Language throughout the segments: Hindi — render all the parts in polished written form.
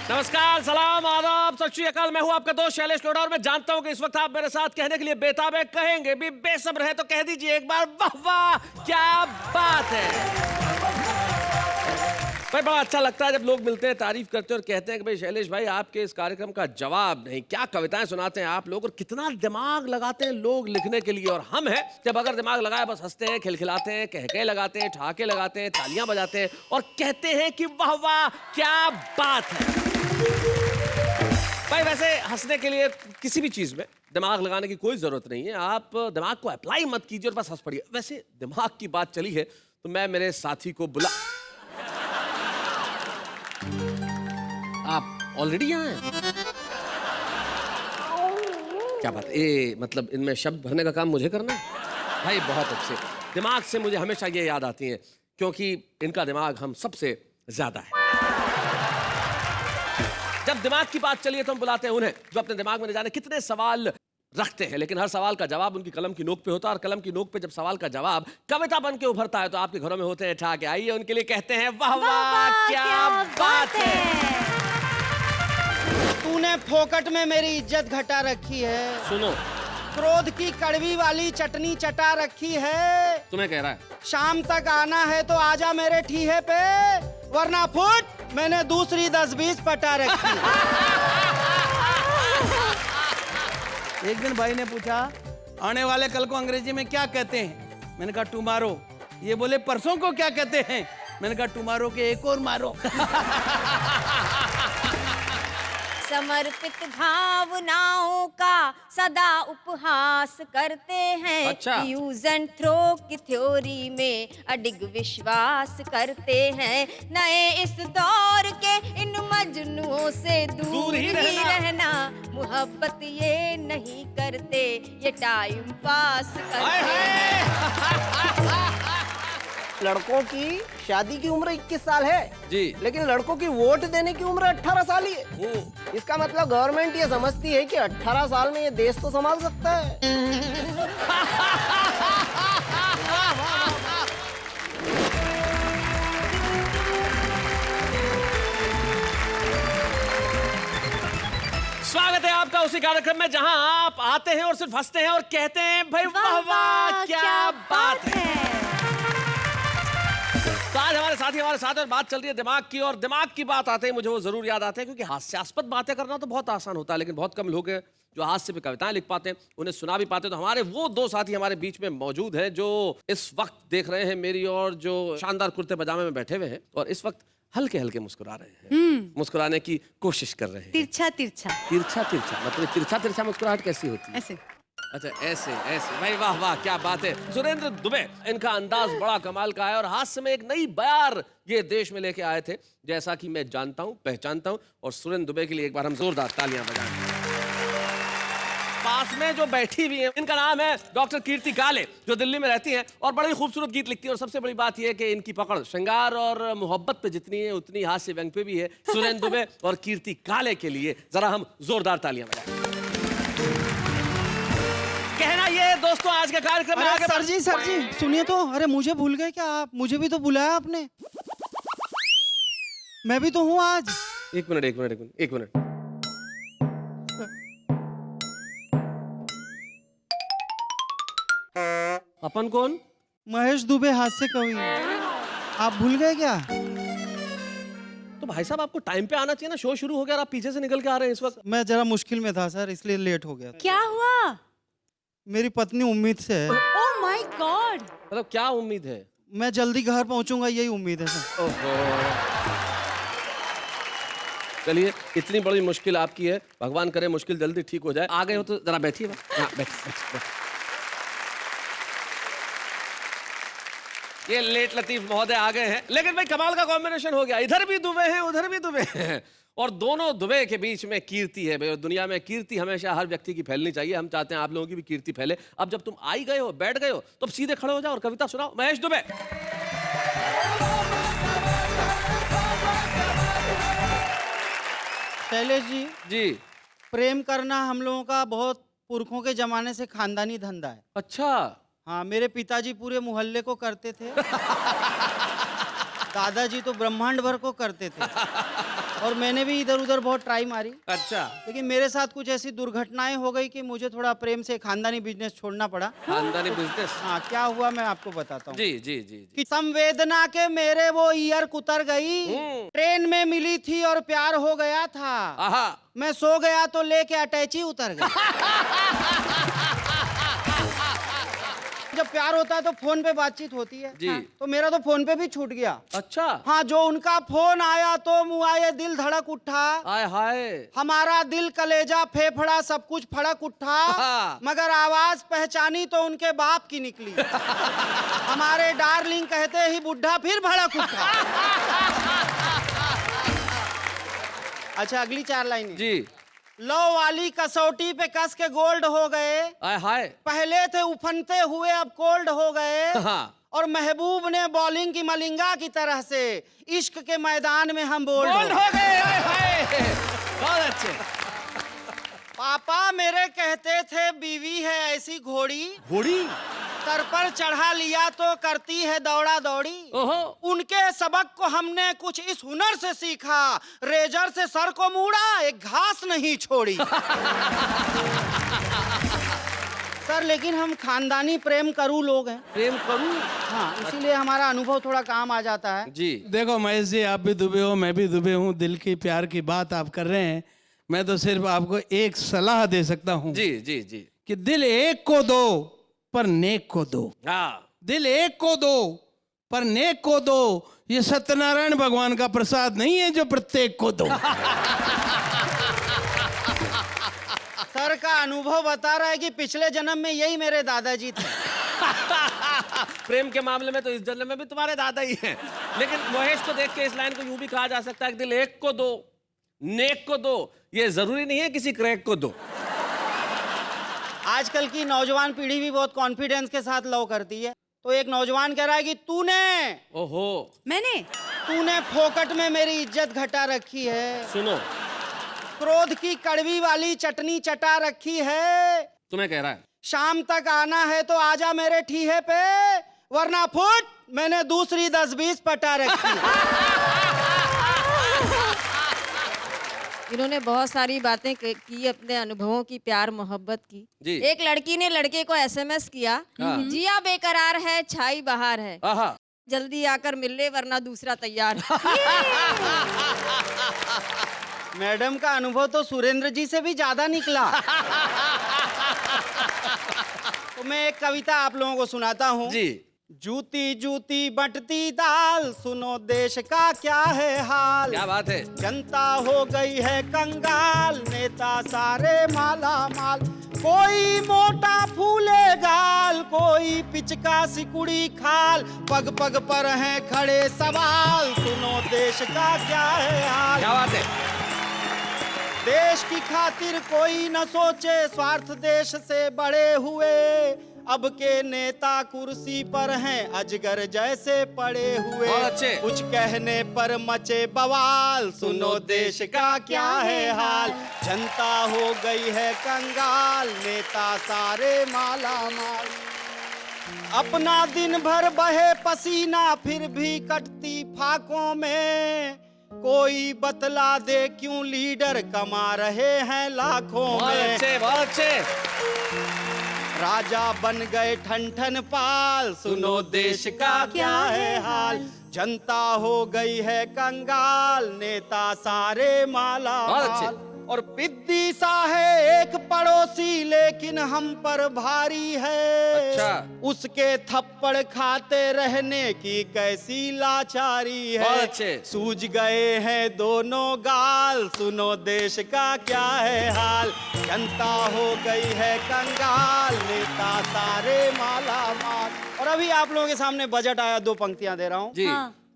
नमस्कार, सलाम, आदाब, सत श्री अकाल। मैं हूं आपका दोस्त शैलेश लोढ़ा और मैं जानता हूं कि इस वक्त आप मेरे साथ कहने के लिए बेताब है। कहेंगे भी, बेसब्र है तो कह दीजिए एक बार, वाह वाह क्या बात है। भाई बड़ा अच्छा लगता है जब लोग मिलते हैं, तारीफ करते हैं और कहते हैं कि भाई शैलेश भाई आपके इस कार्यक्रम का जवाब नहीं, क्या कविताएं सुनाते हैं आप लोग और कितना दिमाग लगाते हैं लोग लिखने के लिए। और हम हैं जब अगर दिमाग लगाए बस हंसते हैं, खिलखिलाते हैं, कहके लगाते हैं, ठहाके लगाते हैं, तालियां बजाते हैं और कहते हैं कि वाह वाह क्या बात है। भाई वैसे हंसने के लिए किसी भी चीज में दिमाग लगाने की कोई जरूरत नहीं है, आप दिमाग को अप्लाई मत कीजिए और बस हंस पड़िए। वैसे दिमाग की बात चली है तो मैं मेरे साथी को बुला, आप ऑलरेडी यहाँ हैं? क्या बात है, मतलब इनमें शब्द भरने का काम मुझे करना है? भाई बहुत अच्छे। दिमाग से मुझे हमेशा ये याद आती है क्योंकि इनका दिमाग हम सबसे ज्यादा है। जब दिमाग की बात चली है तो हम बुलाते हैं उन्हें जो अपने दिमाग में न जाने कितने सवाल रखते हैं, लेकिन हर सवाल का जवाब उनकी कलम की नोक पे होता है और कलम की नोक पे जब सवाल का जवाब कविता बन के उभरता है तो आपके घरों में होते हैं ठहाके। आइए उनके लिए कहते हैं वाह वाह क्या बात है। तूने फोकट में मेरी इज्जत घटा रखी है। सुनो, क्रोध की कड़वी वाली चटनी चटा रखी है। तुम्हें कह रहा है शाम तक आना है तो आजा मेरे ठीहे पे, वरना फुट मैंने दूसरी 10-20 पटा रखी है। एक दिन भाई ने पूछा आने वाले कल को अंग्रेजी में क्या कहते हैं। मैंने कहा टुमारो। ये बोले परसों को क्या कहते हैं। मैंने कहा टुमारो के एक और मारो। समर्पित भावनाओं का सदा उपहास करते हैं। अच्छा। यूज एंड थ्रो की थ्योरी में अडिग विश्वास करते हैं। नए इस दौर के इन मजनुओं से दूर ही रहना। मोहब्बत ये नहीं करते, ये टाइम पास करते हैं। लड़कों की शादी की उम्र 21 साल है जी, लेकिन लड़कों की वोट देने की उम्र 18 साल ही है। इसका मतलब गवर्नमेंट ये समझती है कि 18 साल में ये देश तो संभाल सकता है। स्वागत है आपका उसी कार्यक्रम में जहां आप आते हैं और सिर्फ हंसते हैं और कहते हैं भाई वाह वाह क्या बात है। तो आज हमारे साथी हमारे साथ और बात चल रही है दिमाग की, और दिमाग की बात आते ही मुझे वो जरूर याद आते हैं क्योंकि हास्यास्पद बातें करना तो बहुत आसान होता है लेकिन बहुत कम लोग हैं जो हास्य पे कविताएं लिख पाते हैं, उन्हें सुना भी पाते हैं। तो हमारे वो दो साथी हमारे बीच में मौजूद हैं जो इस वक्त देख रहे हैं मेरी और जो शानदार कुर्ते पजामे में बैठे हुए हैं और इस वक्त हल्के हल्के मुस्कुरा रहे हैं, मुस्कुराने की कोशिश कर रहे हैं। तिरछा तिरछा तिरछा तिरछा मतलब तिरछा तिरछा मुस्कुराहट कैसी होती है? ऐसे। अच्छा ऐसे ऐसे, भाई वाह वाह क्या बात है। सुरेंद्र दुबे, इनका अंदाज बड़ा कमाल का है और हास्य में एक नई बयार ये देश में लेके आए थे जैसा कि मैं जानता हूं, पहचानता हूं। और सुरेंद्र दुबे के लिए एक बार हम जोरदार तालियां बजाएं। पास में जो बैठी हुई है इनका नाम है डॉक्टर कीर्ति काले, जो दिल्ली में रहती हैं और बड़ी खूबसूरत गीत लिखती है। और सबसे बड़ी बात यह है कि इनकी पकड़ श्रृंगार और मोहब्बत पे जितनी है उतनी हास्य व्यंग पे भी है। सुरेंद्र दुबे और कीर्ति काले के लिए जरा हम जोरदार तालियां बजाएं। कहना ये दोस्तों आज के कार्यक्रम में आगे सर जी सुनिए तो। अरे मुझे भूल गए क्या आप? मुझे भी तो बुलाया आपने। मैं भी तो हूँ आज। एक मिनट। अपन कौन? महेश दुबे हास्य कवि। आप भूल गए क्या? तो भाई साहब आपको टाइम पे आना चाहिए ना, शो शुरू हो गया और आप पीछे से निकल के आ रहे हैं इस वक्त। मैं जरा मुश्किल में था सर, इसलिए लेट हो गया। क्या हुआ? मेरी पत्नी उम्मीद से है। Oh my God. मतलब क्या उम्मीद है? मैं जल्दी घर पहुंचूंगा, यही उम्मीद है सर। ओहो, चलिए इतनी बड़ी मुश्किल आपकी है, भगवान करे मुश्किल जल्दी ठीक हो जाए। आ गए हो तो जरा बैठिए। हाँ बैठ। ये लेट लतीफ महोदय आ गए हैं, लेकिन भाई कमाल का कॉम्बिनेशन हो गया। इधर भी दुबे हैं, उधर भी दुबे हैं और दोनों दुबे के बीच में कीर्ति है भाई। और दुनिया में कीर्ति हमेशा हर व्यक्ति की फैलनी चाहिए। हम चाहते हैं आप लोगों की भी कीर्ति फैले। अब जब तुम आई गए हो, बैठ गए हो, तो अब सीधे खड़े हो जाओ और कविता सुनाओ। महेश दुबे। शैलेश जी, प्रेम करना हम लोगों का बहुत पुरखों के जमाने से खानदानी धंधा है। अच्छा। हाँ, मेरे पिताजी पूरे मोहल्ले को करते थे। दादाजी तो ब्रह्मांड भर को करते थे। और मैंने भी इधर उधर बहुत ट्राई मारी, अच्छा, लेकिन मेरे साथ कुछ ऐसी दुर्घटनाएं हो गई कि मुझे थोड़ा प्रेम से खानदानी बिजनेस छोड़ना पड़ा। खानदानी बिजनेस। हाँ, क्या हुआ मैं आपको बताता हूँ। जी जी जी जी। कि संवेदना के मेरे वो ईयर कुतर गई, ट्रेन में मिली थी और प्यार हो गया था। आहा, मैं सो गया तो लेके अटैची उतर गई। जब प्यार होता है तो फोन पे बातचीत होती है। जी। तो मेरा तो फोन पे भी छूट गया। अच्छा, हाँ, जो उनका फोन आया तो मुँह आए दिल धड़क उठा। आय हाय। हमारा दिल कलेजा फेफड़ा सब कुछ फड़क उठा। हाँ। मगर आवाज पहचानी तो उनके बाप की निकली। हमारे डार्लिंग कहते ही बुढ़ा फिर भड़क उठा। अच्छा, अगली 4 लाइनें। जी। लो वाली कसौटी पे कस के गोल्ड हो गए। आय हाय। पहले थे उफनते हुए अब कोल्ड हो गए। हाँ। और महबूब ने बॉलिंग की मलिंगा की तरह से इश्क के मैदान में हम बोल्ड बोल्ड हो हो गए। आय हाय, बहुत अच्छे। पापा मेरे कहते थे बीवी है ऐसी घोड़ी, घोड़ी। सर पर चढ़ा लिया तो करती है दौड़ा दौड़ी। ओहो। उनके सबक को हमने कुछ इस हुनर से सीखा, रेजर से सर को मूड़ा एक घास नहीं छोड़ी। सर, लेकिन हम खानदानी प्रेम करू लोग हैं। प्रेम करूं। हाँ, इसीलिए हमारा अनुभव थोड़ा काम आ जाता है। जी। देखो महेश जी, आप भी दुबे हो, मैं भी दुबे हूँ। दिल की प्यार की बात आप कर रहे हैं। मैं तो सिर्फ आपको एक सलाह दे सकता हूँ जी जी जी। कि दिल एक को दो पर नेक को दो। हाँ। दिल एक को दो पर नेक को दो। ये सत्यनारायण भगवान का प्रसाद नहीं है जो प्रत्येक को दो। सर का अनुभव बता रहा है कि पिछले जन्म में यही मेरे दादाजी थे। प्रेम के मामले में तो इस जन्म में भी तुम्हारे दादा ही हैं। लेकिन महेश को देख के इस लाइन को यूं भी कहा जा सकता है कि दिल एक को दो, नेक को दो। ये जरूरी नहीं है किसी क्रैक को दो। आजकल की नौजवान पीढ़ी भी बहुत कॉन्फिडेंस के साथ लव करती है। तो एक नौजवान कह रहा है कि तूने फोकट में मेरी इज्जत घटा रखी है। सुनो, क्रोध की कड़वी वाली चटनी चटा रखी है। तुम्हें कह रहा है। शाम तक आना है तो आजा मेरे ठीहे पे, वरना फुट मैंने दूसरी 10-20 पटा रखी है। इन्होंने बहुत सारी बातें की, अपने अनुभवों की, प्यार मोहब्बत की। जी। एक लड़की ने लड़के को एसएमएस किया, जिया बेकरार है छाई बहार है, आहा। जल्दी आकर मिल ले वरना दूसरा तैयार। मैडम का अनुभव तो सुरेंद्र जी से भी ज्यादा निकला। तो मैं एक कविता आप लोगों को सुनाता हूँ। जी। जूती जूती बंटती दाल, सुनो देश का क्या है हाल। क्या बात है। जनता हो गई है कंगाल, नेता सारे माला माल। कोई मोटा फूले गाल, कोई पिचका सिकुड़ी खाल। पग पग पर हैं खड़े सवाल, सुनो देश का क्या है हाल। क्या बात है। देश की खातिर कोई न सोचे, स्वार्थ देश से बड़े हुए। अब के नेता कुर्सी पर हैं, अजगर जैसे पड़े हुए। बहुत अच्छे। कुछ कहने पर मचे बवाल, सुनो देश का क्या है हाल। जनता हो गई है कंगाल, नेता सारे माला माल। अपना दिन भर बहे पसीना, फिर भी कटती फाकों में। कोई बतला दे क्यों लीडर कमा रहे हैं लाखों बहुत में। अच्छे, बहुत अच्छे। राजा बन गए ठन ठन पाल, सुनो देश का क्या है हाल। जनता हो गई है कंगाल, नेता सारे माला बहुत माल। अच्छे। और बिद्दी सा है एक पड़ोसी, लेकिन हम पर भारी है। अच्छा। उसके थप्पड़ खाते रहने की कैसी लाचारी है। बहुत अच्छे। सूझ गए हैं दोनों गाल, सुनो देश का क्या है हाल। जनता हो गई है कंगाल, नेता सारे माला माल। और अभी आप लोगों के सामने बजट आया, 2 पंक्तियां दे रहा हूं। जी।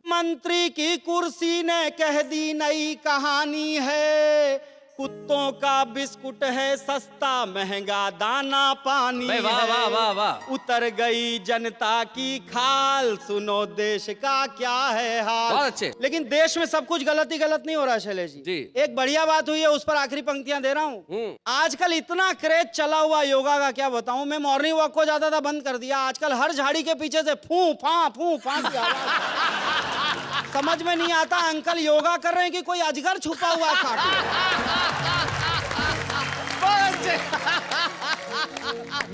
मंत्री की कुर्सी ने कह दी नई कहानी है। कुत्तों का बिस्कुट है सस्ता महंगा दाना पानी भाई वाह, है। वाह, वाह, वाह। उतर गई जनता की खाल, सुनो देश का क्या है हाल। बहुत अच्छे। लेकिन देश में सब कुछ गलत ही गलत नहीं हो रहा शैलेश जी। जी। एक बढ़िया बात हुई है, उस पर आखिरी पंक्तियां दे रहा हूँ। आजकल इतना क्रेज चला हुआ योगा का, क्या बताऊं। मैं मॉर्निंग वॉक को ज्यादा था बंद कर दिया। आजकल हर झाड़ी के पीछे से फू फा की आवाज। समझ में नहीं आता अंकल योगा कर रहे हैं कि कोई अजगर छुपा हुआ है खाट में।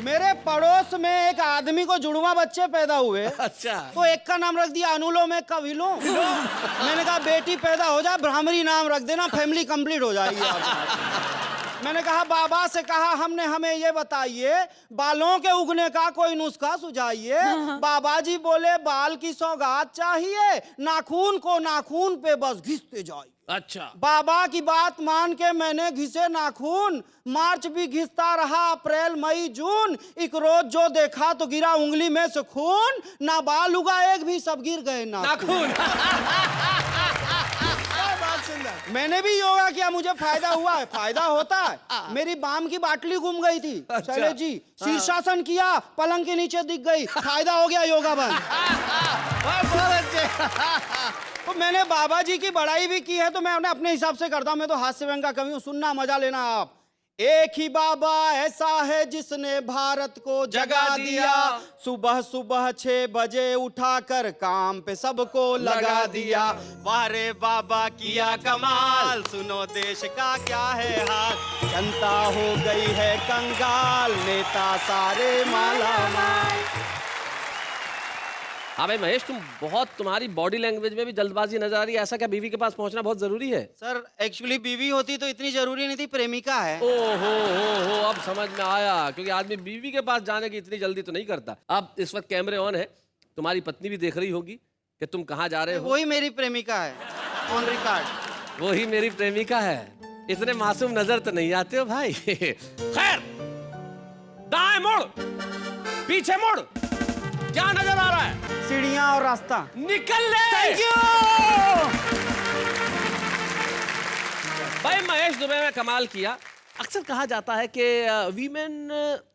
मेरे पड़ोस में एक आदमी को जुड़वा बच्चे पैदा हुए। अच्छा। तो एक का नाम रख दिया अनुलोम, एक का विलोम। मैंने कहा बेटी पैदा हो जाए भ्रामरी नाम रख देना, फैमिली कंप्लीट हो जाएगी। मैंने कहा बाबा से कहा हमने, हमें ये बताइए बालों के उगने का कोई नुस्खा सुझाइए। बाबा जी बोले बाल की सौगात चाहिए, नाखून को नाखून पे बस घिसते जाइए। अच्छा। बाबा की बात मान के मैंने घिसे नाखून, मार्च भी घिसता रहा, अप्रैल मई जून, एक रोज जो देखा तो गिरा उंगली में से खून, ना बाल उगा एक भी, सब गिर गए नाखून। मैंने भी योगा किया, मुझे फायदा हुआ है, फायदा होता है। मेरी बाम की बाटली गुम गई थी शैलेश जी, शीर्षासन किया पलंग के नीचे दिख गई, फायदा हो गया, योगा बंद। तो मैंने बाबा जी की बड़ाई भी की है, तो मैं उन्हें अपने हिसाब से करता हूं। मैं तो हास्य व्यंग का कवि हूं, सुनना मजा लेना आप। एक ही बाबा ऐसा है जिसने भारत को जगा दिया, सुबह सुबह 6 बजे उठाकर काम पे सबको लगा दिया। वाह रे बाबा किया कमाल, सुनो देश का क्या है हाल। जनता हो गई है कंगाल, नेता सारे माला माल। हाँ भाई महेश, तुम्हारी बॉडी लैंग्वेज में भी जल्दबाजी नजर आ रही है। ऐसा क्या बीवी के पास पहुंचना बहुत जरूरी है? सर एक्चुअली बीवी होती तो इतनी जरूरी नहीं थी, प्रेमिका है। ओ हो, अब समझ में आया, क्योंकि आदमी बीवी के पास जाने की इतनी जल्दी तो नहीं करता। अब इस वक्त कैमरे ऑन है, तुम्हारी पत्नी भी देख रही होगी कि तुम कहाँ जा रहे हो। वही मेरी प्रेमिका है, ऑन रिकॉर्ड। वही मेरी प्रेमिका है। इतने मासूम नजर तो नहीं आते हो भाई। खैर, दाएं मुड़, पीछे मुड़, क्या नजर आ रहा है? सीढ़ियां और रास्ता। निकल ले। Thank you. भाई महेश दुबे में कमाल किया। अक्सर कहा जाता है कि वीमेन,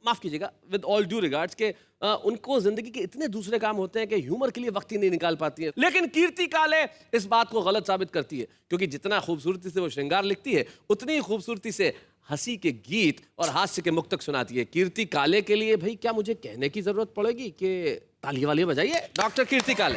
माफ कीजिएगा, विद ऑल ड्यू रिगार्ड्स, के उनको जिंदगी के इतने दूसरे काम होते हैं कि ह्यूमर के लिए वक्त ही नहीं निकाल पाती है। लेकिन कीर्ति काले इस बात को गलत साबित करती है, क्योंकि जितना खूबसूरती से वो श्रृंगार लिखती है, उतनी ही खूबसूरती से हंसी के गीत और हास्य के मुक्तक सुनाती है। कीर्ति काले के लिए भाई क्या मुझे कहने की जरूरत पड़ेगी कि ताली वाली बजाइए डॉक्टर कीर्ति काले।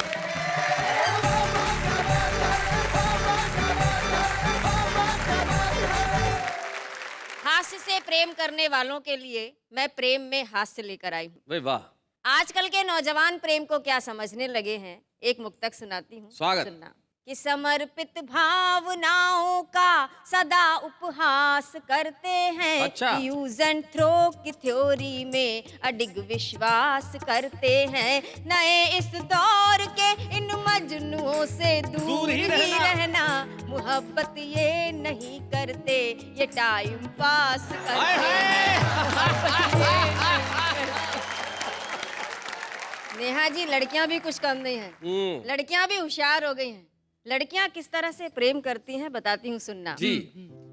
हास्य से प्रेम करने वालों के लिए मैं प्रेम में हास्य लेकर आई हूँ। भाई वाह। आजकल के नौजवान प्रेम को क्या समझने लगे हैं, एक मुक्तक सुनाती हूँ, स्वागत। सुनना। कि समर्पित भावनाओं का सदा उपहास करते हैं। अच्छा। यूज एंड थ्रो की थ्योरी में अडिग विश्वास करते हैं। नए इस दौर के इन मजनुओं से दूर ही रहना, मोहब्बत ये नहीं करते, ये टाइम पास करते हैं। नेहा जी, लड़कियां भी कुछ कम नहीं है, लड़कियां भी होशियार हो गई हैं। लड़कियां किस तरह से प्रेम करती हैं बताती हूँ, सुनना जी।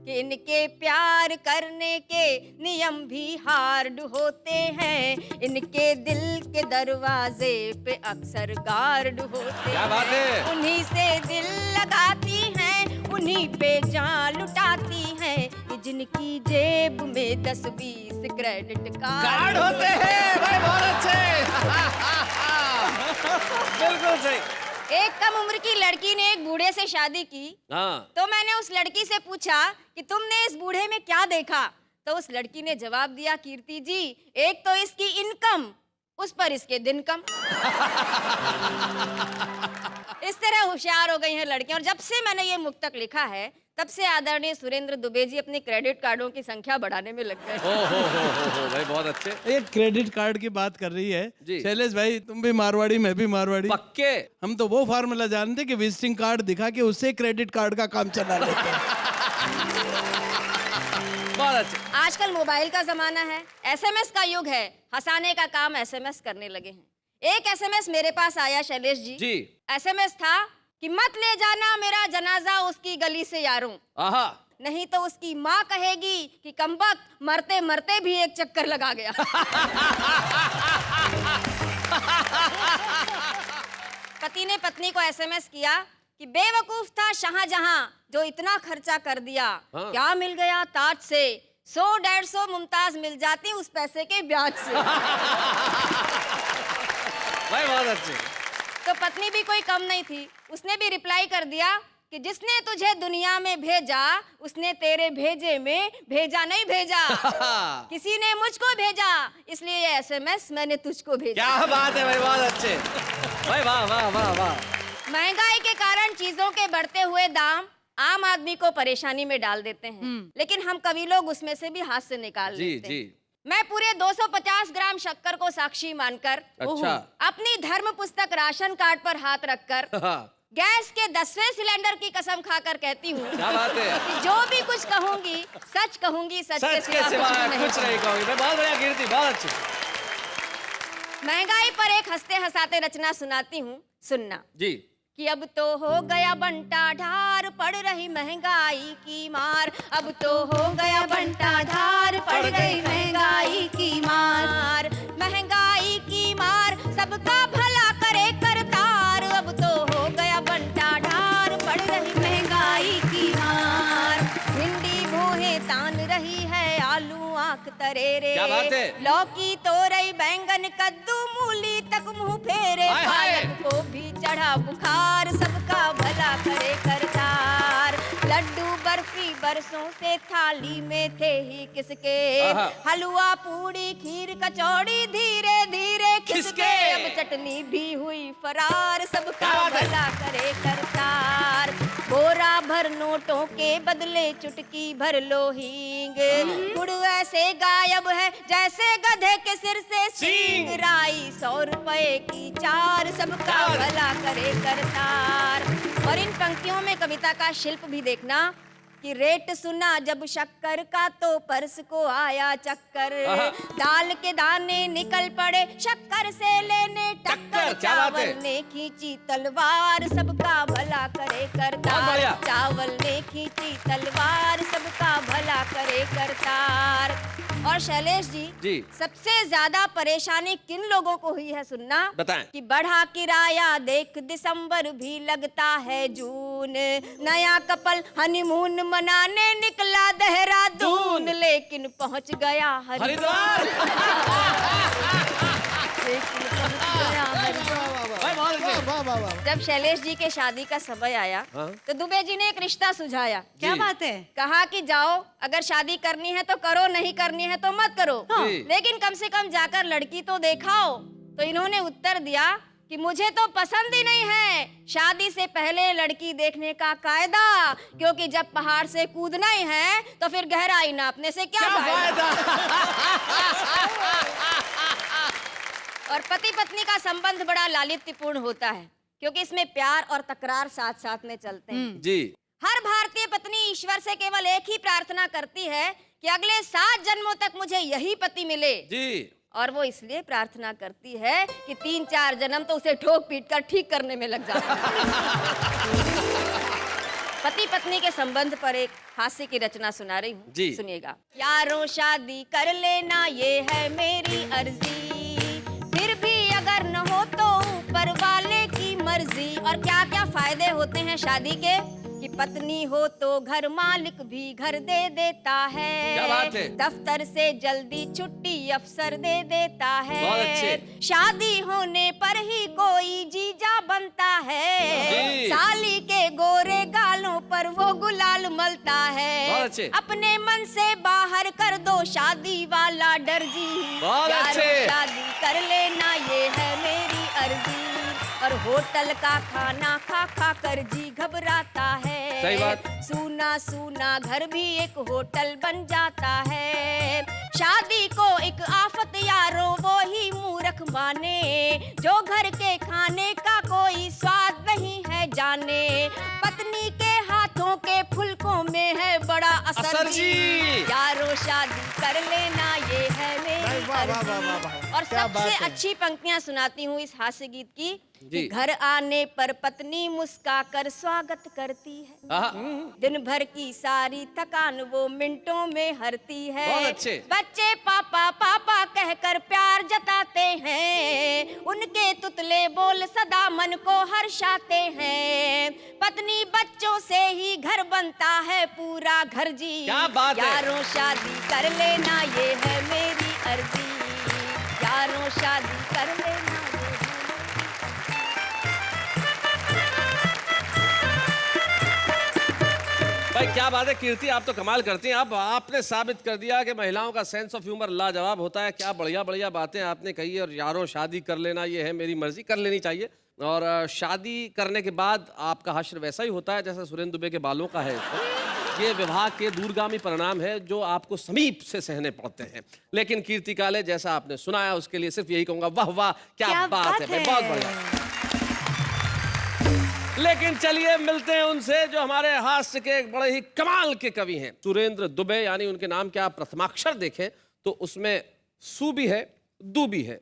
कि इनके प्यार करने के नियम भी हार्ड होते हैं। इनके दिल के दरवाजे पे अक्सर गार्ड होते क्या बात है। हैं। उन्हीं से दिल लगाती हैं, उन्हीं पे जान लुटाती हैं। कि जिनकी जेब में 10-20 क्रेडिट कार्ड होते हैं। भाई बहुत अच्छे। बिल्कुल सही। एक कम उम्र की लड़की ने एक बूढ़े से शादी की। हाँ। तो मैंने उस लड़की से पूछा कि तुमने इस बूढ़े में क्या देखा? तो उस लड़की ने जवाब दिया, कीर्ति जी, एक तो इसकी इनकम, उस पर इसके दिन कम। इस तरह होशियार हो गई हैं लड़कियां। और जब से मैंने ये मुक्तक लिखा है, तब से आदरणीय सुरेंद्र दुबे जी अपने क्रेडिट कार्डों की संख्या बढ़ाने में लग गए। हो भाई बहुत अच्छे। ये क्रेडिट कार्ड की बात कर रही है जी। शैलेश भाई, तुम भी मारवाड़ी, मैं भी मारवाड़ी। पक्के। हम तो वो फार्मूला जानते कि विजिटिंग कार्ड दिखा के उससे क्रेडिट कार्ड का काम चला लेते हैं। बहुत अच्छे। आजकल मोबाइल का जमाना है, एसएमएस का युग है। हंसाने का काम एसएमएस करने लगे हैं। एक एसएमएस मेरे पास आया शैलेश जी। जी। एसएमएस था कि मत ले जाना मेरा जनाजा उसकी गली से यारों। आहा। नहीं तो उसकी माँ कहेगी कि कमबख्त मरते मरते भी एक चक्कर लगा गया। पति ने पत्नी को एसएमएस किया कि बेवकूफ था शाहजहां जो इतना खर्चा कर दिया। हाँ। क्या मिल गया ताज से, 100-150 मुमताज मिल जाती उस पैसे के ब्याज से। भाई बहुत अच्छे। तो पत्नी भी कोई कम नहीं थी, उसने भी रिप्लाई कर दिया कि जिसने तुझे दुनिया में भेजा उसने तेरे भेजे में भेजा नहीं भेजा। किसी ने मुझको भेजा इसलिए ये एसएमएस मैंने तुझको भेजा। क्या बात है भाई, बहुत अच्छे भाई, वाह वाह वाह वाह। महंगाई के कारण चीजों के बढ़ते हुए दाम आम आदमी को परेशानी में डाल देते हैं, लेकिन हम कवि लोग उसमें से भी हाथ से निकाल जी लेते हैं। जी। मैं पूरे 250 ग्राम शक्कर को साक्षी मानकर अच्छा। अपनी धर्म पुस्तक राशन कार्ड पर हाथ रखकर गैस के 10वें सिलेंडर की कसम खाकर कहती हूँ क्या बात है, कि जो भी कुछ कहूंगी सच कहूंगी, सच सच के सिवा कुछ नहीं कहूंगी। मैं बहुत बढ़िया कीर्ति, बहुत अच्छी। महंगाई पर एक हंसते हंसाते रचना सुनाती हूँ, सुनना जी। कि अब तो हो गया बंटा ढार, पड़ रही महंगाई की मार। अब तो हो गया बंटा ढार, पड़ रही महंगाई की मार। महंगाई की मार सबका भला करे करतार। अब तो हो गया बंटा ढार, पड़ रही महंगाई की मार। भिंडी भोहे तान रही है, आलू आंख तरेरे। क्या बात है? लौकी तोरई बैंगन कद्दू मूली तक मुंह फेरे। हाय हाय। पालक को भी चढ़ा बुखार, सबका भला करे करतार। लड्डू बर्फी बरसों से थाली में थे ही किसके। आहा। हलवा पूड़ी खीर कचौड़ी धीरे धीरे खिसके। खिसके। अब चटनी भी हुई फरार, सबका क्या बात है? भला करे करतार। बोरा भर नोटों के बदले चुटकी भर लो हींग। गुड़ ऐसे गायब है जैसे गधे के सिर से सींग। राई 100 रुपए की 4, सबका भला करे करतार। और इन पंक्तियों में कविता का शिल्प भी देखना कि रेट सुना जब शक्कर का तो पर्स को आया चक्कर। दाल के दाने निकल पड़े शक्कर से लेने टक्कर। क्या बात है? चावल ने खींची तलवार, सबका भला करे बहुत करतार। बढ़िया। चावल ने खींची तलवार, सबका भला करे करतार। और शैलेश जी, सबसे ज्यादा परेशानी किन लोगों को हुई है सुनना, बताएं। कि बढ़ा किराया देख दिसंबर भी लगता है जून। नया कपल हनीमून मनाने निकला देहरादून, लेकिन पहुंच गया हरिद्वार। लेकिन पहुंच गया हरिद्वार। भाई बहुत अच्छे। जब शैलेश जी के शादी का समय आया तो दुबे जी ने एक रिश्ता सुझाया। क्या बात है? कहा कि जाओ, अगर शादी करनी है तो करो, नहीं करनी है तो मत करो, लेकिन कम से कम जाकर लड़की तो देखाओ। तो इन्होंने उत्तर दिया कि मुझे तो पसंद ही नहीं है शादी से पहले लड़की देखने का कायदा, क्योंकि जब पहाड़ से कूदना ही है तो फिर गहराई नापने से क्या फायदा। और पति पत्नी का संबंध बड़ा लालित्यपूर्ण होता है, क्योंकि इसमें प्यार और तकरार साथ साथ में चलते हैं। जी। हर भारतीय पत्नी ईश्वर से केवल एक ही प्रार्थना करती है कि अगले 7 जन्मों तक मुझे यही पति मिले। जी। और वो इसलिए प्रार्थना करती है कि 3-4 जन्म तो उसे ठोक पीट कर ठीक करने में लग जाता है। पति पत्नी के संबंध पर एक हास्य की रचना सुना रही हूँ, सुनिएगा। यारों शादी कर लेना ये है मेरी अर्जी, फिर भी अगर न हो तो ऊपर वाले की मर्जी। और क्या क्या फायदे होते हैं शादी के, कि पत्नी हो तो घर मालिक भी घर दे देता है। क्या बात है? दफ्तर से जल्दी छुट्टी अफसर दे देता है। बहुत अच्छे। शादी होने पर ही कोई जीजा बनता है। साली के गोरे गालों पर वो गुलाल मलता है। बहुत अच्छे। अपने मन से बाहर कर दो शादी वाला डर जी। बहुत अच्छे। शादी कर लेना ये है मेरी अर्जी, और होटल का खाना खा खा कर जी घबराता है। सही बात। सूना सूना घर भी एक होटल बन जाता है। शादी को एक आफत यारो वो ही मूर्ख माने, जो घर के खाने का कोई स्वाद नहीं है जाने। पत्नी के हाथों के फुलकों में है बड़ा असर जी। यारो शादी कर लेना ये है मेरी अर्जी, और क्या बात सबसे है। अच्छी पंक्तियां सुनाती हूँ इस हास्य गीत की जी। कि घर आने पर पत्नी मुस्काकर स्वागत करती है, आहा, दिन भर की सारी थकान वो मिनटों में हरती है। बहुत अच्छे। बच्चे पापा पापा कहकर प्यार जताते हैं, उनके तुतले बोल सदा मन को हर्षाते हैं। पत्नी बच्चों से ही घर बनता है पूरा घर जी, क्या बात है। यारों शादी कर लेना ये है मेरी अर्जी, यारों शादी कर लेना ये है। भाई क्या बात है कीर्ति, आप तो कमाल करती हैं। अब आपने साबित कर दिया कि महिलाओं का सेंस ऑफ ह्यूमर लाजवाब होता है। क्या बढ़िया बढ़िया बातें आपने कही। और यारों शादी कर लेना ये है मेरी मर्जी, कर लेनी चाहिए। और शादी करने के बाद आपका हश्र वैसा ही होता है जैसा सुरेंद्र दुबे के बालों का है। ये विवाह के दूरगामी परिणाम है जो आपको समीप से सहने पड़ते हैं। लेकिन कीर्ति काले जैसा आपने सुनाया उसके लिए सिर्फ यही कहूंगा, वाह वाह क्या बात है भाई, बहुत बढ़िया। लेकिन चलिए मिलते हैं उनसे जो हमारे हास्य के एक बड़े ही कमाल के कवि हैं, सुरेंद्र दुबे। यानी उनके नाम के आप प्रथमाक्षर देखें तो उसमें सु भी है, दू भी है,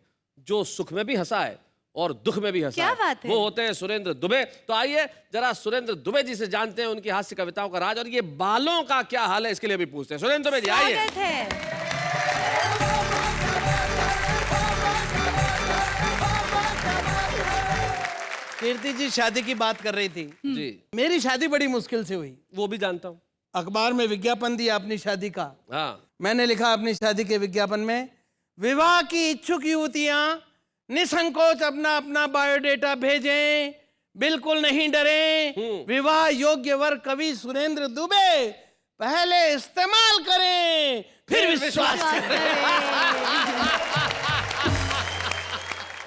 जो सुख में भी हंसा है और दुख में भी हंसा क्या है, बात है? वो होते हैं सुरेंद्र दुबे। तो आइए जरा सुरेंद्र दुबे जी से जानते हैं उनकी हास्य कविताओं का राज, और ये बालों का क्या हाल है इसके लिए भी पूछते हैं। सुरेंद्र दुबे जी आइए। स्वागत है। कीर्ति जी शादी की बात कर रही थी। जी मेरी शादी बड़ी मुश्किल से हुई। वो भी जानता हूँ। अखबार में विज्ञापन दिया अपनी शादी का। हाँ मैंने लिखा अपनी शादी के विज्ञापन में, विवाह की इच्छुक युवतियां निसंकोच अपना अपना बायोडेटा भेजें, बिल्कुल नहीं डरें। विवाह योग्य वर कवि सुरेंद्र दुबे पहले इस्तेमाल करें फिर विश्वास करें।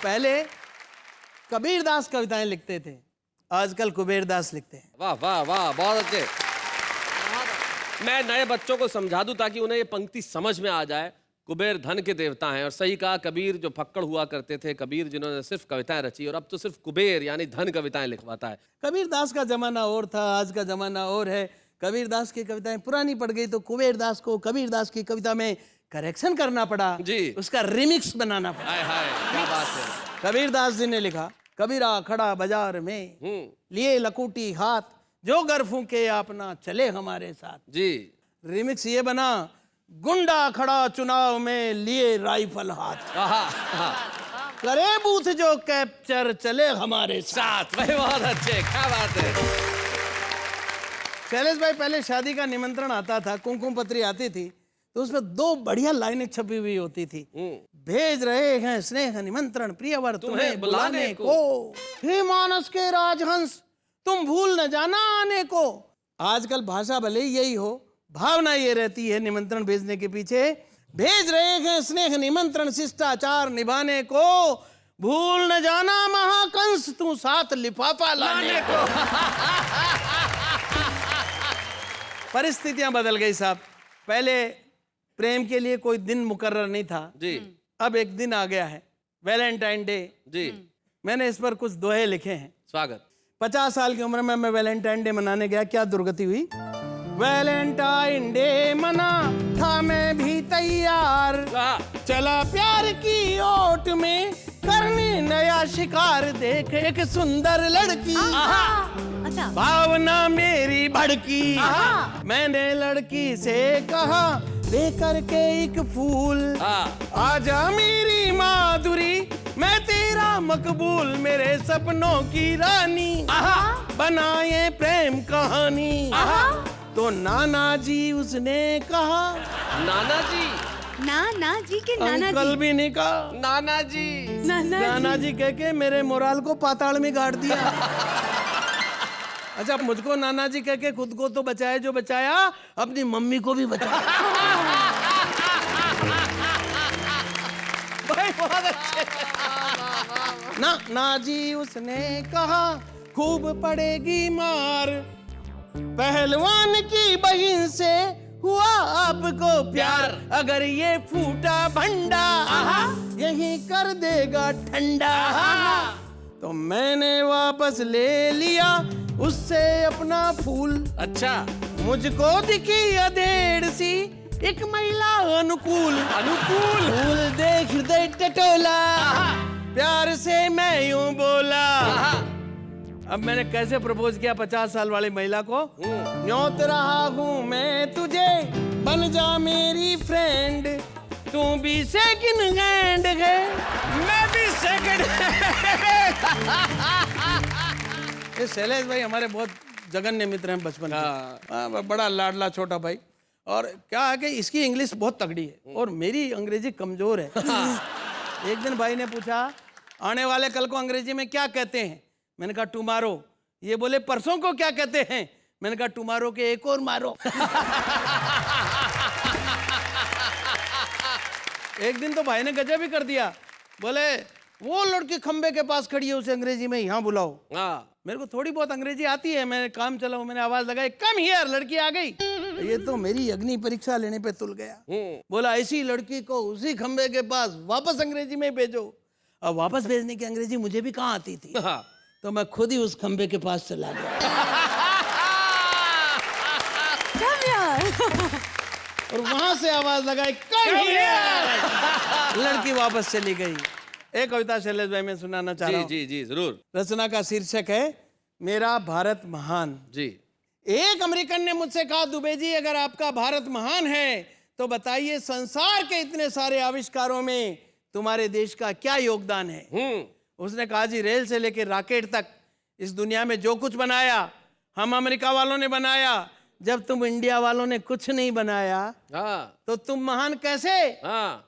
पहले कबीरदास कविताएं लिखते थे, आजकल कुबेरदास लिखते हैं। वाह वाह वाह, बहुत अच्छे। मैं नए बच्चों को समझा दूं ताकि उन्हें ये पंक्ति समझ में आ जाए। कुबेर धन के देवता हैं, और सही कहा, कबीर जो फक्कड़ हुआ करते थे, कबीर जिन्होंने सिर्फ कविताएं रची, और अब तो सिर्फ कुबेर यानी धन कविताएं लिखवाता है। कबीरदास का जमाना और था, आज का जमाना और है। कबीरदास की कविताएं पुरानी पड़ गई तो कुबेरदास को कबीरदास की कविता में करेक्शन करना पड़ा जी। उसका रिमिक्स बनाना पड़ा। हाय हाय क्या बात है। कबीरदास जी ने लिखा, कबीरा खड़ा बाजार में लिए लकूटी हाथ, जो गर फूके अपना चले हमारे साथ। जी रिमिक्स ये बना, गुंडा खड़ा चुनाव में लिए राइफल हाथ, आहा, आहा। करे बूथ जो कैप्चर चले हमारे साथ। साथ भाई बहुत अच्छे, क्या बात है। शैलेश भाई, पहले शादी का निमंत्रण आता था, कुमकुम पत्री आती थी, तो उसमें दो बढ़िया लाइनें छपी हुई होती थी। भेज रहे हैं स्नेह निमंत्रण प्रियवर तुम्हें बुलाने को, हे मानस के राजहंस तुम भूल न जाना आने को। आजकल भाषा भले ही यही हो, भावना ये रहती है निमंत्रण भेजने के पीछे, भेज रहे हैं स्नेह निमंत्रण शिष्टाचार निभाने को, भूल न जाना महाकंस तू साथ लिफाफा लाने को। परिस्थितियां बदल गई साहब। पहले प्रेम के लिए कोई दिन मुकर्रर नहीं था जी। अब एक दिन आ गया है, वैलेंटाइन डे जी मैंने इस पर कुछ दोहे लिखे हैं। स्वागत। 50 साल की उम्र में मैं वैलेंटाइन डे मनाने गया, क्या दुर्गति हुई। वैलेंटाइन डे मना था मैं भी तैयार, चला प्यार की ओट में करने नया शिकार, देख एक सुंदर लड़की अच्छा भावना मेरी भड़की, मैंने लड़की से कहा लेकर के एक फूल, आजा मेरी माधुरी मैं तेरा मकबूल, मेरे सपनों की रानी बनाए प्रेम कहानी। तो नाना जी उसने कहा, नाना जी, नाना जी के नाना अंकल जी, भी नहीं कहा, नाना जी, नाना जी कह के मेरे मोराल को पाताल में गाड़ दिया। अच्छा, मुझको नाना जी कह के खुद को तो बचाया जो बचाया, अपनी मम्मी को भी बचाया। भाई बहुत अच्छे। ना जी उसने कहा खूब पड़ेगी मार, पहलवान की बहन से हुआ आपको प्यार, अगर ये फूटा भंडा यही कर देगा ठंडा। तो मैंने वापस ले लिया उससे अपना फूल, अच्छा मुझको दिखी अधेड़ सी एक महिला अनुकूल अनुकूल फूल देख हृदय टटोला, प्यार से मैं यूं बोला। अब मैंने कैसे प्रपोज किया 50 साल वाली महिला को? न्योत रहा हूं मैं तुझे, बन जा मेरी फ्रेंड, तू भी सेकंड हैंड है, मैं भी सेकंड। ये शैलेश भाई हमारे बहुत जघन्य मित्र हैं बचपन के। बड़ा लाडला छोटा भाई। और क्या है कि इसकी इंग्लिश बहुत तगड़ी है और मेरी अंग्रेजी कमजोर है। एक दिन भाई ने पूछा आने वाले कल को अंग्रेजी में क्या कहते हैं? मैंने कहा टुमारो। ये बोले परसों को क्या कहते हैं? मैंने कहा टुमारो के एक और मारो। एक दिन तो भाई ने गजब ही कर दिया, बोले वो लड़की खंबे के पास खड़ी है उसे अंग्रेजी में यहाँ बुलाओ। मेरे को थोड़ी बहुत अंग्रेजी आती है, मैं काम चला हूँ, मैंने आवाज लगाई कम हियर, लड़की आ गई। ये तो मेरी अग्नि परीक्षा लेने पे तुल गया। बोला ऐसी लड़की को उसी खंबे के पास वापस अंग्रेजी में भेजो। अब वापस भेजने की अंग्रेजी मुझे भी कहाँ आती थी, तो मैं खुद ही उस खंबे के पास चला गया। और वहां से आवाज लगाई कम हियर, लड़की वापस चली गई। एक कविता शैलेश भाई मैं सुनाना चाह रहा हूँ। जी जी जरूर। रचना का शीर्षक है मेरा भारत महान। जी। एक अमेरिकन ने मुझसे कहा दुबे जी अगर आपका भारत महान है तो बताइए संसार के इतने सारे आविष्कारों में तुम्हारे देश का क्या योगदान है? उसने कहा जी रेल से लेकर रॉकेट तक इस दुनिया में जो कुछ बनाया हम अमेरिका वालों ने बनाया। जब तुम इंडिया वालों ने कुछ नहीं बनाया तो तुम महान कैसे?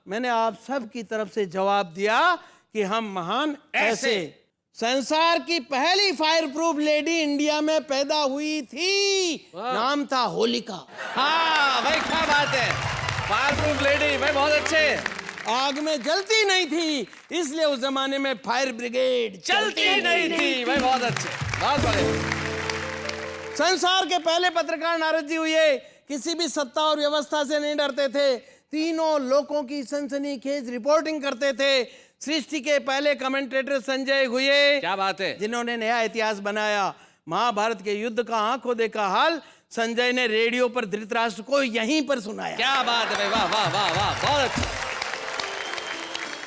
मैंने आप सब की तरफ से जवाब दिया कि हम महान ऐसे। संसार की पहली फायर प्रूफ लेडी इंडिया में पैदा हुई थी, नाम था होलिका। हाँ भाई क्या बात है, फायर प्रूफ लेडी भाई बहुत अच्छे। आग में जलती नहीं थी इसलिए उस जमाने में फायर ब्रिगेड चलती नहीं थी भाई, बहुत अच्छे, बहुत बड़े। संसार के पहले पत्रकार नारद जी हुए, किसी भी सत्ता और व्यवस्था से नहीं डरते थे, तीनों लोगों की सनसनीखेज रिपोर्टिंग करते थे। सृष्टि के पहले कमेंटेटर संजय हुए, क्या बात है, जिन्होंने नया इतिहास बनाया। महाभारत के युद्ध का आंखों देखा हाल संजय ने रेडियो पर धृतराष्ट्र को यहीं पर सुनाया। क्या बात है भाई, वाह वाह वाह वाह, बहुत अच्छा।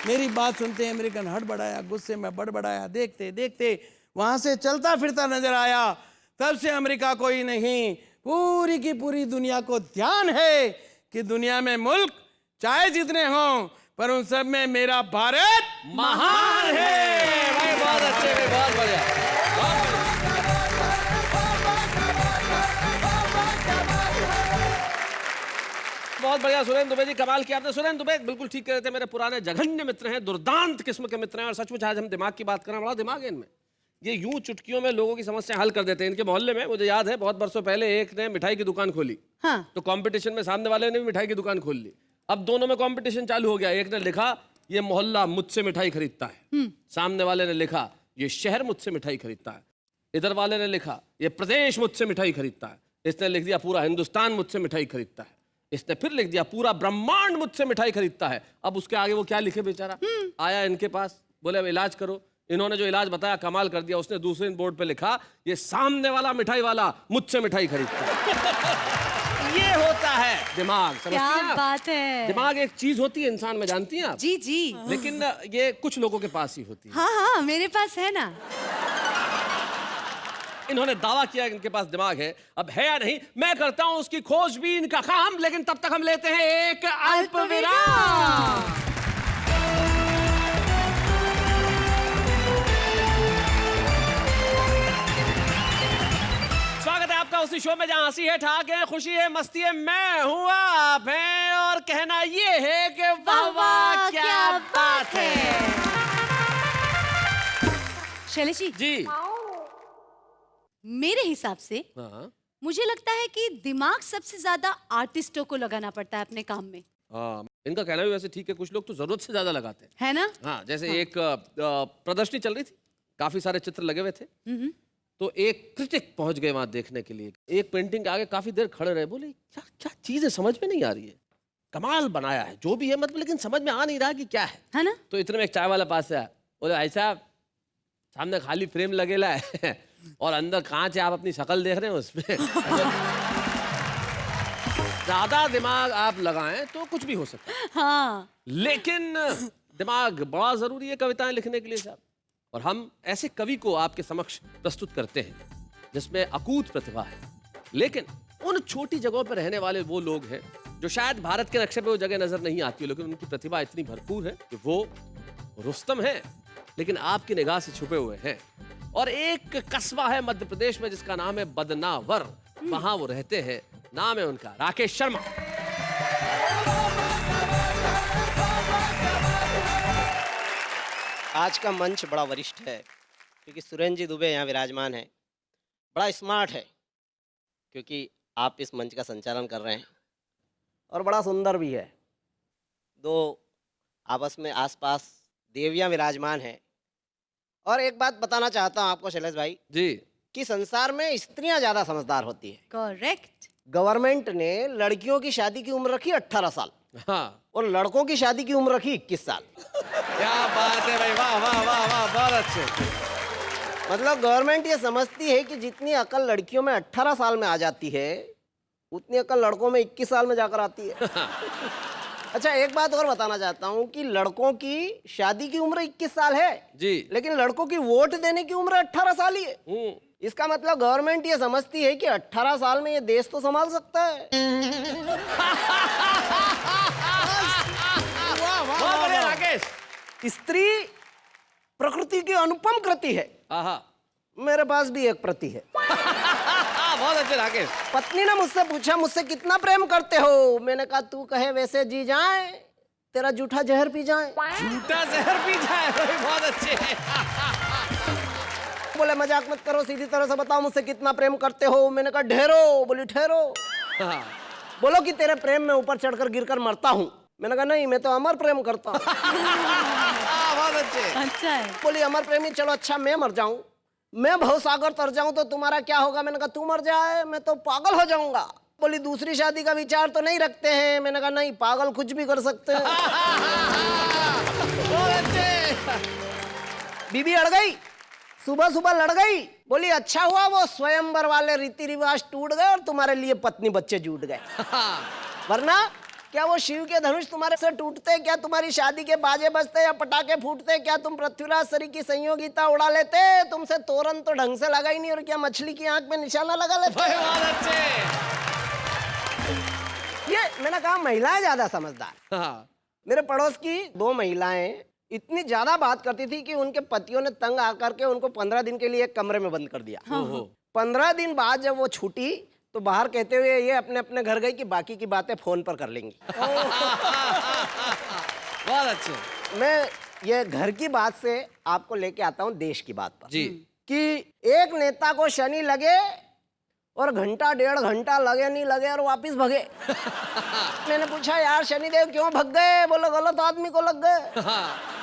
मेरी बात सुनते हैं अमेरिकन हड़बड़ाया, गुस्से में बड़बड़ाया, देखते देखते वहां से चलता फिरता नजर आया। तब से अमेरिका को ही नहीं पूरी की पूरी दुनिया को ध्यान है कि दुनिया में मुल्क चाहे जितने हों पर उन सब में मेरा भारत महान है भाई, बहुत अच्छे भाई, बहुत बढ़िया, बहुत बढ़िया। सुरेंद्र दुबे जी कमाल किया आपने। सुरेंद्र दुबे बिल्कुल ठीक कह रहे थे, मेरे पुराने जघन्य मित्र हैं, दुर्दांत किस्म के मित्र हैं। और सचमुच आज हम दिमाग की बात करें, बड़ा दिमाग है इनमें, ये यूं चुटकियों में लोगों की समस्या हल कर देते हैं। इनके मोहल्ले में मुझे याद है बहुत बरसों पहले एक ने मिठाई की दुकान खोली। तो कंपटीशन में सामने वाले ने भी मिठाई की दुकान खोल ली। अब दोनों में कंपटीशन चालू हो गया। एक ने लिखा ये मोहल्ला मुझसे मिठाई खरीदता है, सामने वाले ने लिखा ये शहर मुझसे मिठाई खरीदता है, इधर वाले ने लिखा ये प्रदेश मुझसे मिठाई खरीदता है, इसने लिख दिया पूरा हिंदुस्तान मुझसे मिठाई खरीदता है, इसने फिर लिख दिया पूरा ब्रह्मांड मुझसे मिठाई खरीदता है। अब उसके आगे वो क्या लिखे बेचारा? आया इनके पास, बोले अब इलाज करो। इन्होंने जो इलाज बताया कमाल कर दिया, उसने दूसरे बोर्ड पे लिखा ये सामने वाला मिठाई वाला मुझसे मिठाई खरीदता है। ये होता है दिमाग, समझती हैं आप? क्या बात है। दिमाग एक चीज होती है इंसान में, जानती हैं आप? जी जी। लेकिन ये कुछ लोगों के पास ही होती है। हाँ हाँ मेरे पास है ना। इन्होंने दावा किया कि इनके पास दिमाग है, अब है या नहीं मैं करता हूं उसकी खोजबीन का काम, लेकिन तब तक हम लेते हैं एक अल्प विराम। स्वागत है आपका उसी शो में जहां हंसी है, ठाक है, खुशी है, मस्ती है, मैं हूं आप हैं, और कहना ये है कि वाह वाह क्या बात है। शैलेश जी मेरे हिसाब से हाँ मुझे लगता है कि दिमाग सबसे ज्यादा आर्टिस्टों को लगाना पड़ता है अपने काम में। इनका कहना भी वैसे ठीक है, कुछ लोग तो जरूरत से ज्यादा लगाते हैं, है ना? हाँ जैसे एक प्रदर्शनी चल रही थी, काफी सारे चित्र लगे हुए थे, तो एक क्रिटिक पहुंच गए वहां देखने के लिए, एक पेंटिंग के आगे काफी देर खड़े रहे, बोले क्या क्या चीज है समझ में नहीं आ रही है, कमाल बनाया है जो भी है मतलब, लेकिन समझ में आ नहीं रहा कि क्या है ना? तो इतने में एक चाय वाला पास से आया, बोले भाई साहब सामने खाली फ्रेम लगेला है और अंदर कांच है, आप अपनी शक्ल देख रहे हैं उसमें। ज्यादा दिमाग आप लगाएं तो कुछ भी हो सकता है, हाँ लेकिन दिमाग बड़ा जरूरी है कविताएं लिखने के लिए साहब। और हम ऐसे कवि को आपके समक्ष प्रस्तुत करते हैं जिसमें अकूत प्रतिभा है, लेकिन उन छोटी जगहों पर रहने वाले वो लोग हैं जो शायद भारत के नक्शे पे वो जगह नजर नहीं आती हो, लेकिन उनकी प्रतिभा इतनी भरपूर है कि वो रुस्तम है लेकिन आपकी निगाह से छुपे हुए हैं। और एक कस्बा है मध्य प्रदेश में जिसका नाम है बदनावर, वहां वो रहते हैं। नाम है उनका राकेश शर्मा। आज का मंच बड़ा वरिष्ठ है क्योंकि सुरेंद्र जी दुबे यहाँ विराजमान है। बड़ा स्मार्ट है क्योंकि आप इस मंच का संचालन कर रहे हैं, और बड़ा सुंदर भी है। दो आपस में आसपास देवियाँ विराजमान हैं। और एक बात बताना चाहता हूँ आपको शैलेश भाई जी, कि संसार में स्त्रियाँ ज़्यादा समझदार होती है। करेक्ट। गवर्नमेंट ने लड़कियों की शादी की उम्र रखी 18 साल हाँ और लड़कों की शादी की उम्र रखी 21 साल। क्या बात है भाई, वाह वाह वाह वाह, बहुत अच्छे। मतलब गवर्नमेंट ये समझती है कि जितनी अकल लड़कियों में 18 साल में आ जाती है उतनी अकल लड़कों में 21 साल में जाकर आती है। अच्छा, एक बात और बताना चाहता हूँ कि लड़कों की शादी की उम्र 21 साल है जी। लेकिन लड़कों की वोट देने की उम्र 18 साल ही है। इसका मतलब गवर्नमेंट ये समझती है कि 18 साल में ये देश तो संभाल सकता है। बहुत बढ़िया राकेश। स्त्री प्रकृति की अनुपम कृति है। आहा, मेरे पास भी एक प्रति है। बहुत अच्छे राकेश। पत्नी ने मुझसे पूछा, मुझसे कितना प्रेम करते हो? मैंने कहा तू कहे वैसे जी जाए, तेरा जूठा जहर पी जाए। झूठा जहर पी जाए, बहुत अच्छे। बोले मजाक मत करो, सीधी तरह से बताओ मुझसे कितना प्रेम करते हो? मैंने कहा ढेरो। बोली ठहरो। हाँ। बोलो कि तेरे प्रेम में ऊपर चढ़कर गिरकर मरता हूँ। मैंने कहा नहीं, मैं तो अमर प्रेम करता हूँ। बहुत अच्छे। अच्छा है। बोली अमर प्रेमी, चलो अच्छा मैं मर जाऊं, मैं भवसागर तर जाऊं तो तुम्हारा क्या होगा? मैंने कहा तू मर जाए, मैं तो पागल हो जाऊंगा। बोली दूसरी शादी का विचार तो नहीं रखते हैं? मैंने कहा नहीं, पागल कुछ भी कर सकते हैं। बहुत अच्छे। बीबी अड़ गई, सुबह सुबह लड़ गई। बोली अच्छा हुआ वो स्वयंवर वाले रीति रिवाज टूट गए और तुम्हारे लिए पत्नी बच्चे जुट गए, वरना क्या वो शिव के धनुष तुम्हारे से टूटते? क्या तुम्हारी शादी के बाजे बजते या पटाखे फूटते? क्या तुम पृथ्वीराज सरी की संयोगिता उड़ा लेते? तुमसे तोरन तो ढंग से लगा ही नहीं, और क्या मछली की आंख में निशाना लगा लेते? बहुत अच्छे। ये मैंने कहा महिलाएं ज्यादा समझदार। हाँ। मेरे पड़ोस की 2 महिलाएं इतनी ज्यादा बात करती थी कि उनके पतियों ने तंग आकर के उनको 15 दिन के लिए एक कमरे में बंद कर दिया। 15 दिन बाद जब वो छूटी तो बाहर कहते हुए ये अपने अपने घर गई कि बाकी की बातें फोन पर कर लेंगी। बहुत अच्छे। मैं ये घर की बात से आपको लेके आता हूँ देश की बात पर जी। कि एक नेता को शनि लगे और घंटा 1.5 घंटा लगे नहीं लगे और वापिस भगे। मैंने पूछा यार शनिदेव क्यों भग गए? बोलो गलत आदमी को लग गए।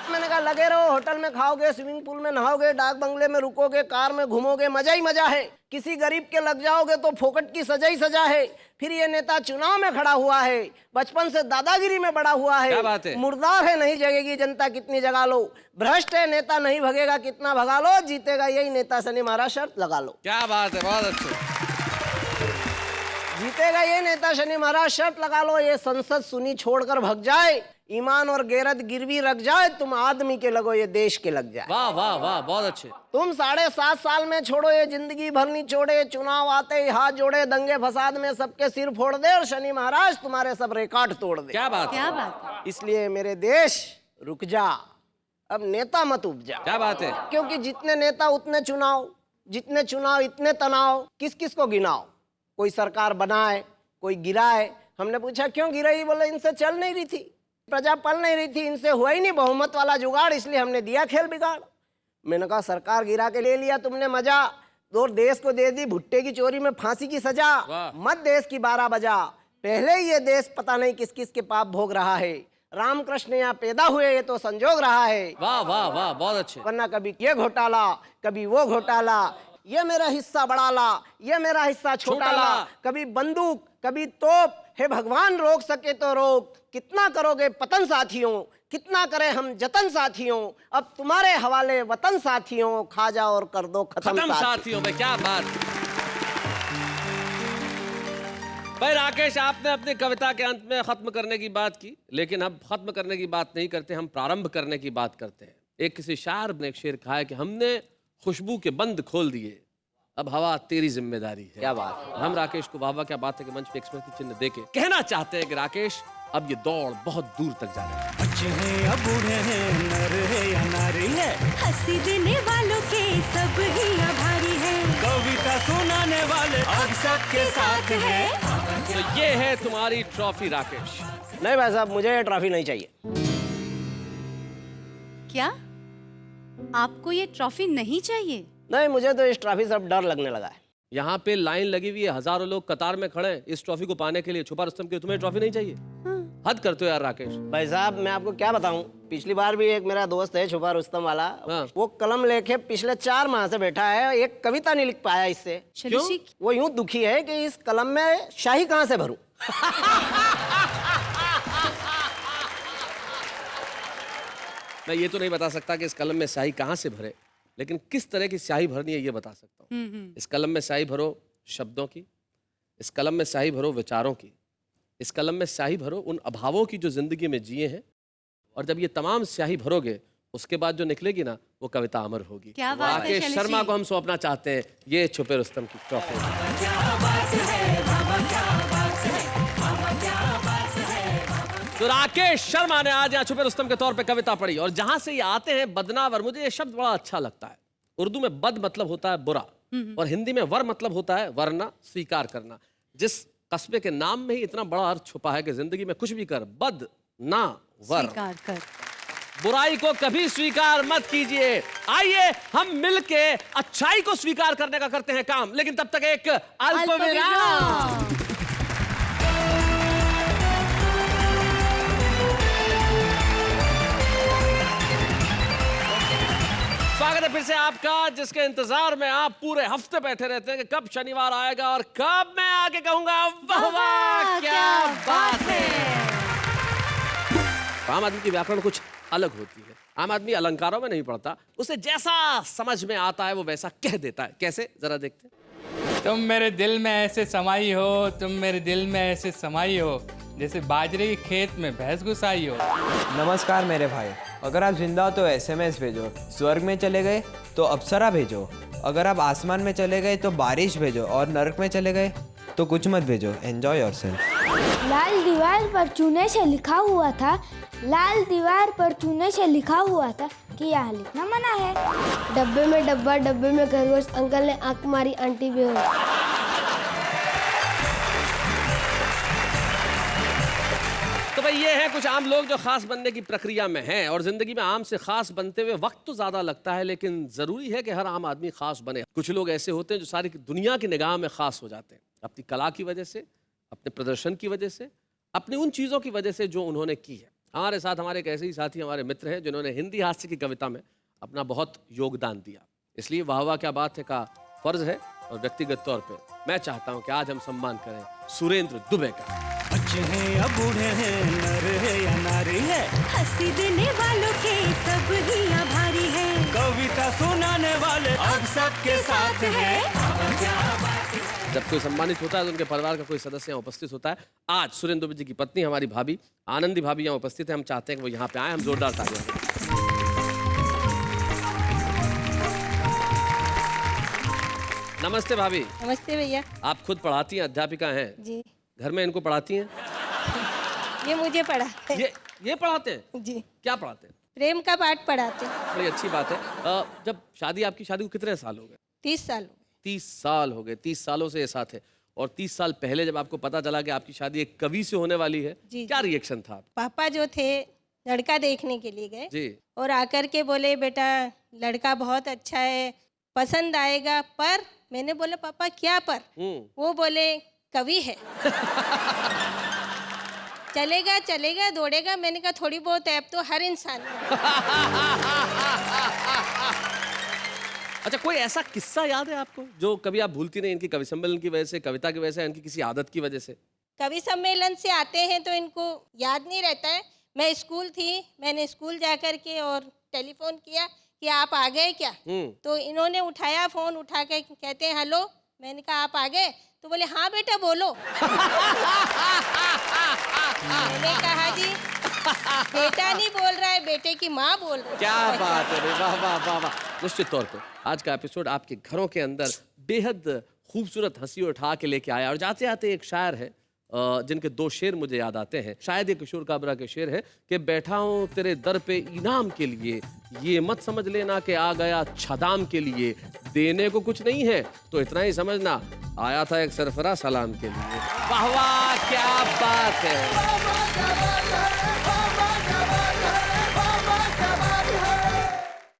मैंने कहा लगे रहो, होटल में खाओगे, स्विमिंग पूल में नहाओगे, डाक बंगले में रुकोगे, कार में घूमोगे, मजा ही मजा है। किसी गरीब के लग जाओगे तो फोकट की सजा ही सजा है। फिर ये नेता चुनाव में खड़ा हुआ है, बचपन से दादागिरी में बड़ा हुआ क्या बात है? है, मुर्दार है, नहीं जगेगी जनता कितनी जगा लो, भ्रष्ट है नेता नहीं भगेगा कितना भगा लो, जीतेगा यही नेता शनि महाराज शर्त लगा लो। क्या बात है, बहुत अच्छे। जीतेगा ये नेता शनि महाराज शर्त लगा लो। ये संसद सुनी छोड़कर भग जाए, ईमान और गैरत गिरवी रख जाए, तुम आदमी के लगो ये देश के लग जाए। वाह वाह वाह, बहुत अच्छे। तुम 7.5 साल में छोड़ो ये जिंदगी भर नहीं छोड़े, चुनाव आते ही हाथ जोड़े, दंगे फसाद में सबके सिर फोड़ दे और शनि महाराज तुम्हारे सब रिकॉर्ड तोड़ दे। क्या बात है, क्या बात है। इसलिए मेरे देश रुक जा, अब नेता मत उपजा। क्या बात है। क्योंकि जितने नेता उतने चुनाव, जितने चुनाव इतने तनाव, किस किस को गिनाओ? कोई सरकार बनाए, कोई गिराए। हमने पूछा क्यों गिराई? बोले इनसे चल नहीं रही थी, प्रजा पल नहीं रही थी, इनसे हुआ ही नहीं बहुमत वाला जुगाड़, इसलिए हमने दिया खेल बिगाड़। मैंने कहा सरकार गिरा के ले लिया तुमने मजा, और देश को दे दी भुट्टे की चोरी में फांसी की सजा। मत देश की 12 बजा, पहले ही ये देश पता नहीं किस किस के पाप भोग रहा है। रामकृष्ण यहाँ पैदा हुए ये तो संजोग रहा है। वाह वाह वाह, बहुत अच्छे। वरना कभी ये घोटाला, कभी वो घोटाला, ये मेरा हिस्सा बड़ा ला, ये मेरा हिस्सा छोटा ला, कभी बंदूक कभी तोप। हे भगवान रोक सके तो रोक, कितना करोगे पतन साथियों, कितना करें हम जतन साथियों, अब तुम्हारे हवाले वतन साथियों, खा जाओ और कर दो खत्म खत्म साथियों। साथियों में। क्या बात। भाई राकेश, आपने अपनी कविता के अंत में खत्म करने की बात की, लेकिन अब खत्म करने की बात नहीं करते, हम प्रारंभ करने की बात करते हैं। एक किसी शायर ने एक शेर कहा है कि हमने खुशबू के बंद खोल दिए, अब हवा तेरी जिम्मेदारी है। क्या बात है। हम राकेश को वाह वाह क्या बात है कि मंच पे एक्सप्रेस की चिन्ह देके कहना चाहते हैं कि राकेश अब ये दौड़ बहुत दूर तक जा रही है। बच्चे हैं या बूढ़े हैं, नर है या नारी है, हंसी देने वालों के सब ही आभारी है, कविता सुनाने वाले अब सबके साथ है। तो ये है तुम्हारी ट्रॉफी राकेश। नहीं भाई साहब, मुझे ये ट्रॉफी नहीं चाहिए। क्या आपको ये ट्रॉफी नहीं चाहिए? नहीं, मुझे तो इस ट्रॉफी से अब डर लगने लगा है। यहाँ पे लाइन लगी हुई है, हजारों लोग कतार में खड़े हैं इस ट्रॉफी को पाने के लिए। छुपा रुस्तम के तुम्हें ट्रॉफी नहीं चाहिए? हद करते हो यार राकेश। भाई साहब, मैं आपको क्या बताऊं, पिछली बार भी एक मेरा दोस्त है छुपा रुस्तम वाला, हाँ। वो कलम लेके पिछले 4 माह से बैठा है, एक कविता नहीं लिख पाया इससे। चलो जी, वो यूं दुखी है कि इस कलम में शाही कहाँ से भरूं। मैं ये तो नहीं बता सकता कि इस कलम में स्याही कहाँ से भरे, लेकिन किस तरह की स्याही भरनी है ये बता सकता हूँ। इस कलम में स्याही भरो शब्दों की, इस कलम में स्याही भरो विचारों की, इस कलम में स्याही भरो उन अभावों की जो जिंदगी में जिए हैं, और जब ये तमाम स्याही भरोगे उसके बाद जो निकलेगी ना वो कविता अमर होगी। क्या बात है राकेश शैलेश शर्मा जी। को हम सौंपना चाहते हैं ये छुपे रुस्तम की ट्रॉफी। तो राकेश शर्मा ने आज यहाँ छुपे रुस्तम के तौर पे कविता पढ़ी, और जहां से ये आते हैं बदनावर, मुझे ये शब्द बड़ा अच्छा लगता है। उर्दू में बद मतलब होता है बुरा, और हिंदी में वर मतलब होता है वरना, स्वीकार करना। जिस कस्बे के नाम में ही इतना बड़ा अर्थ छुपा है कि जिंदगी में कुछ भी कर, बद ना वर, स्वीकार कर। बुराई को कभी स्वीकार मत कीजिए। आइए हम मिलके अच्छाई को स्वीकार करने का करते हैं काम, लेकिन तब तक एक अल्पविराम। स्वागत है फिर से आपका, जिसके इंतजार में आप पूरे हफ्ते बैठे रहते हैं कि कब शनिवार आएगा और कब मैं आके कहूंगा वाह वाह क्या बात है। आम आदमी की व्याकरण कुछ अलग होती है। आम आदमी अलंकारों में नहीं पढ़ता, उसे जैसा समझ में आता है वो वैसा कह देता है। कैसे, जरा देखते हैं। तुम मेरे दिल में ऐसे समाई हो, तुम मेरे दिल में ऐसे समाई हो, जैसे बाजरे के खेत में भैंस घुसाई हो। नमस्कार मेरे भाई, अगर आप जिंदा हो तो एसएमएस भेजो, स्वर्ग में चले गए तो अप्सरा भेजो, अगर आप आसमान में चले गए तो बारिश भेजो, और नरक में चले गए तो कुछ मत भेजो। Enjoy yourself. लाल दीवार पर चूने से लिखा हुआ था, लाल दीवार पर चूने से लिखा हुआ था कि यहाँ लिखना मना है। डब्बे में डब्बा, डब्बे में खरगोश, अंकल ने आंख मारी, आंटी बेहोश। तो भाई ये है कुछ आम लोग जो खास बनने की प्रक्रिया में हैं, और जिंदगी में आम से खास बनते हुए वक्त तो ज्यादा लगता है, लेकिन जरूरी है कि हर आम आदमी खास बने। कुछ लोग ऐसे होते हैं जो सारी दुनिया की निगाह में खास हो जाते हैं, अपनी कला की वजह से, अपने प्रदर्शन की वजह से, अपनी उन चीज़ों की वजह से जो उन्होंने की है। हमारे साथ हमारे एक ऐसे ही साथी, हमारे मित्र हैं जिन्होंने हिंदी हास्य की कविता में अपना बहुत योगदान दिया। इसलिए वाह वाह क्या बात है का फर्ज है, और व्यक्तिगत तौर पे मैं चाहता हूं कि आज हम सम्मान करें सुरेंद्र दुबे का। बच्चे हैं या बूढ़े हैं, नर है या नारी है, हंसी देने वालों के सब ही आभारी है, कविता सुनाने वाले अब सबके साथ है। जब कोई सम्मानित होता है तो उनके परिवार का कोई सदस्य यहाँ उपस्थित होता है। आज सुरेंद्र दुबे जी की पत्नी हमारी भाभी आनंदी भाभी यहाँ उपस्थित है। हम चाहते हैं कि वो यहाँ पे आए, हम जोरदार तालियां दें। नमस्ते भाभी। नमस्ते भैया आप खुद पढ़ाती हैं, अध्यापिका हैं, जी। घर में इनको पढ़ाती हैं? ये मुझे पढ़ाते हैं। ये पढ़ाते हैं? जी। क्या पढ़ाते हैं? प्रेम का पाठ पढ़ाते हैं। बड़ी अच्छी बात है। जब आपकी शादी को कितने साल हो गए? 30 साल हो गए। 30 साल हो गए। 30 सालों से ये साथ है, और 30 साल पहले जब आपको पता चला कि आपकी शादी एक कवि से होने वाली है, जी, क्या रिएक्शन था? पापा जो थे लड़का देखने के लिए गए, जी। और आकर के बोले बेटा लड़का बहुत अच्छा है, पसंद आएगा, पर मैंने बोला पापा क्या पर? वो बोले कवि है। चलेगा चलेगा दौड़ेगा। मैंने कहा थोड़ी बहुत ऐप तो हर इंसान में। अच्छा, कोई ऐसा किस्सा याद है आपको जो कभी आप भूलती नहीं? इनकी कवि सम्मेलन की वजह से, कविता की वजह से, इनकी किसी आदत की वजह से? कवि सम्मेलन से आते हैं तो इनको याद नहीं रहता है। मैं स्कूल थी, मैंने स्कूल जा कर के और टेलीफोन किया कि आप आ गए क्या? तो इन्होंने उठाया, फोन उठा के कहते हैं हेलो, मैंने कहा आप आ गए? तो बोले हाँ बेटा बोलो। मैंने कहा जी बेटा नहीं बोल रहा है, बेटे की माँ बोल रही है। क्या बात है रे, वाह वाह वाह वाह। निश्चित तौर पे आज का एपिसोड आपके घरों के अंदर बेहद खूबसूरत हंसी उठा के लेके आया। और जाते आते एक शायर है जिनके दो शेर मुझे याद आते हैं। शायद ये किशोर काबरा के शेर है कि बैठा हूँ तेरे दर पे इनाम के लिए, ये मत समझ लेना कि आ गया छदाम के लिए, देने को कुछ नहीं है तो इतना ही समझना आया था एक सरफरा सलाम के लिए। वाह वाह क्या बात है।